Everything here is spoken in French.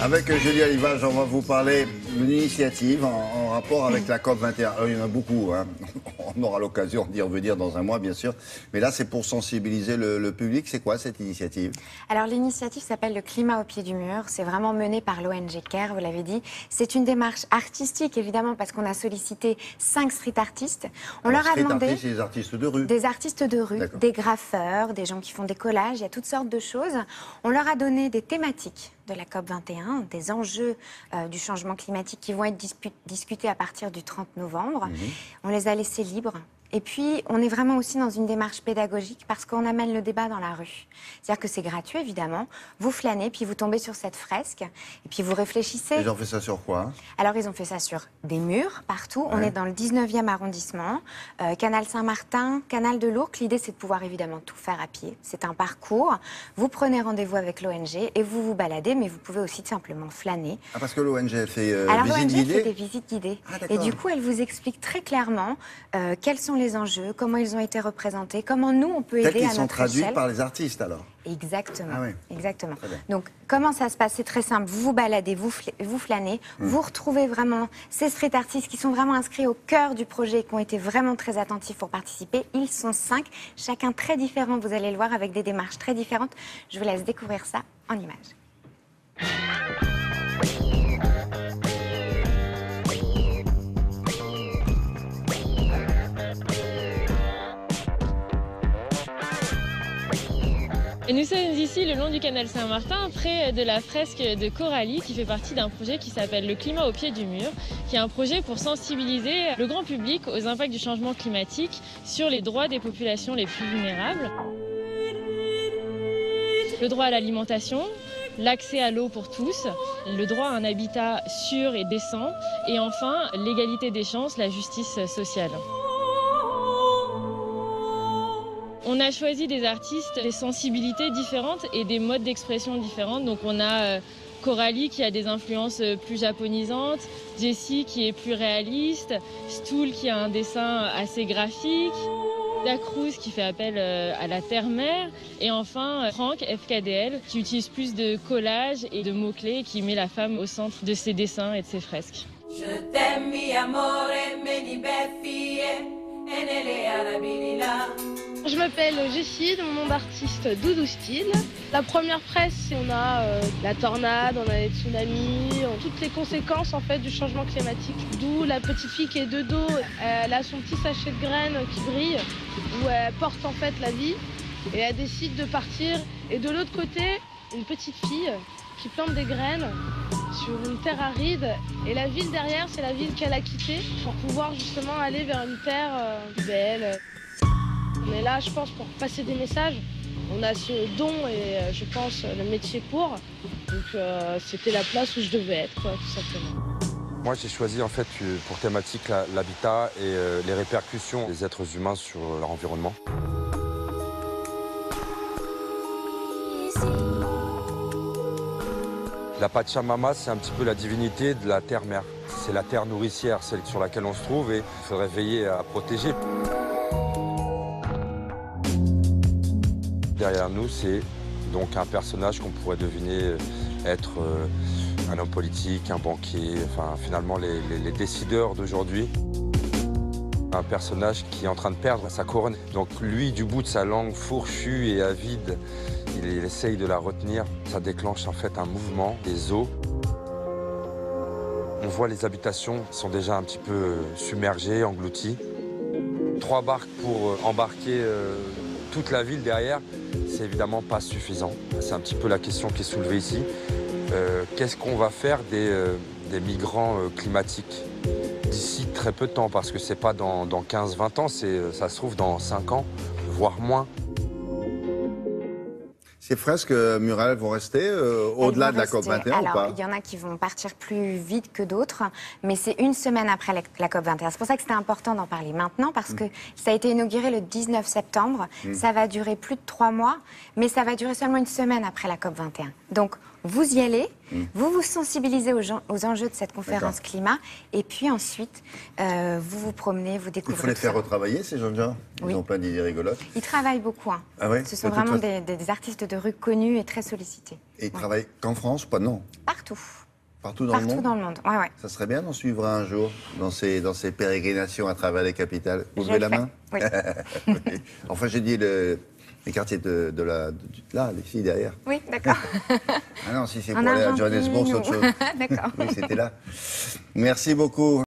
Avec Julia Livage, on va vous parler d'une initiative en rapport avec la COP21. Alors, il y en a beaucoup, hein. On aura l'occasion d'y revenir dans un mois, bien sûr. Mais là, c'est pour sensibiliser le public. C'est quoi cette initiative? Alors, l'initiative s'appelle le climat au pied du mur. C'est vraiment mené par l'ONG CARE, vous l'avez dit. C'est une démarche artistique, évidemment, parce qu'on a sollicité 5 street artistes. On leur a demandé... Artistes, c'est des artistes de rue. Des artistes de rue, des graffeurs, des gens qui font des collages, il y a toutes sortes de choses. On leur a donné des thématiques de la COP21, des enjeux du changement climatique qui vont être discutés à partir du 30 novembre. On les a laissés libres. Et puis, on est vraiment aussi dans une démarche pédagogique parce qu'on amène le débat dans la rue. C'est-à-dire que c'est gratuit, évidemment. Vous flânez, puis vous tombez sur cette fresque, et puis vous réfléchissez. Ils ont fait ça sur quoi? Alors, ils ont fait ça sur des murs, partout. On est dans le 19e arrondissement, Canal Saint-Martin, Canal de l'Ourcq. L'idée, c'est de pouvoir, évidemment, tout faire à pied. C'est un parcours. Vous prenez rendez-vous avec l'ONG et vous vous baladez, mais vous pouvez aussi simplement flâner. Ah, parce que l'ONG, elle fait Alors, visite l'ONG guidée? fait des visites guidées. Et du coup, elle vous explique très clairement quels sont les enjeux, comment ils ont été représentés, comment nous, on peut aider à notre échelle. Ils sont traduits par les artistes, alors? Exactement. Ah oui. Exactement. Donc, comment ça se passe? C'est très simple. Vous vous baladez, vous flânez, vous retrouvez vraiment ces street artistes qui sont vraiment inscrits au cœur du projet et qui ont été vraiment très attentifs pour participer. Ils sont 5, chacun très différent, vous allez le voir, avec des démarches très différentes. Je vous laisse découvrir ça en images. Et nous sommes ici le long du canal Saint-Martin, près de la fresque de Coralie, qui fait partie d'un projet qui s'appelle le climat au pied du mur, qui est un projet pour sensibiliser le grand public aux impacts du changement climatique sur les droits des populations les plus vulnérables. Le droit à l'alimentation, l'accès à l'eau pour tous, le droit à un habitat sûr et décent, et enfin l'égalité des chances, la justice sociale. On a choisi des artistes, des sensibilités différentes et des modes d'expression différentes. Donc on a Coralie qui a des influences plus japonisantes, Jessie qui est plus réaliste, Stool qui a un dessin assez graphique, Da Cruz qui fait appel à la terre-mère, et enfin Franck, FKDL, qui utilise plus de collages et de mots-clés et qui met la femme au centre de ses dessins et de ses fresques. Je t'aime, mi amore, me liberfie, e nelle arabilila. Je m'appelle Jessie, de mon nom d'artiste Doudou Style. La première fresque, on a la tornade, on a les tsunamis, toutes les conséquences en fait du changement climatique. D'où la petite fille qui est de dos, elle a son petit sachet de graines qui brille, où elle porte en fait la vie et elle décide de partir. Et de l'autre côté, une petite fille qui plante des graines sur une terre aride. Et la ville derrière, c'est la ville qu'elle a quittée pour pouvoir justement aller vers une terre plus belle. On est là, je pense, pour passer des messages. On a ce don et je pense le métier pour. Donc c'était la place où je devais être, quoi, tout simplement. Moi, j'ai choisi en fait pour thématique l'habitat et les répercussions des êtres humains sur leur environnement. La Pachamama, c'est un petit peu la divinité de la terre-mère. C'est la terre nourricière, celle sur laquelle on se trouve, et il faudrait veiller à protéger. Derrière nous, c'est donc un personnage qu'on pourrait deviner être un homme politique, un banquier, enfin finalement les décideurs d'aujourd'hui. Un personnage qui est en train de perdre sa couronne. Donc lui, du bout de sa langue fourchue et avide, il essaye de la retenir. Ça déclenche en fait un mouvement des eaux. On voit les habitations sont déjà un petit peu submergées, englouties. 3 barques pour embarquer toute la ville derrière, c'est évidemment pas suffisant. C'est un petit peu la question qui est soulevée ici. Qu'est-ce qu'on va faire des migrants climatiques d'ici très peu de temps? Parce que c'est pas dans 15-20 ans, ça se trouve dans 5 ans, voire moins. Ces fresques murales vont rester au-delà de la COP21 ou pas? Alors, il y en a qui vont partir plus vite que d'autres, mais c'est une semaine après la COP21. C'est pour ça que c'était important d'en parler maintenant, parce que ça a été inauguré le 19 septembre. Ça va durer plus de 3 mois, mais ça va durer seulement une semaine après la COP21. Donc, vous y allez, vous vous sensibilisez aux enjeux de cette conférence climat, et puis ensuite, vous vous promenez, vous découvrez. Il faut les faire retravailler, ces jeunes-là. Ils ont plein d'idées rigolotes. Ils travaillent beaucoup. Hein. Ah ouais? Ce sont vraiment des artistes de rue connus et très sollicités. Et ils travaillent qu'en France ou pas? Non. Partout. partout. Partout dans le monde. Partout dans le monde, ouais. Ça serait bien d'en suivre un jour dans ces pérégrinations à travers les capitales. Vous Je levez le la fais, main? oui. Oui. Enfin, j'ai dit les quartiers là, les filles derrière. Oui, d'accord. Ah non, si c'est En pour aller à Argentine Johannesburg, c'est autre chose. D'accord. Oui, c'était là. Merci beaucoup.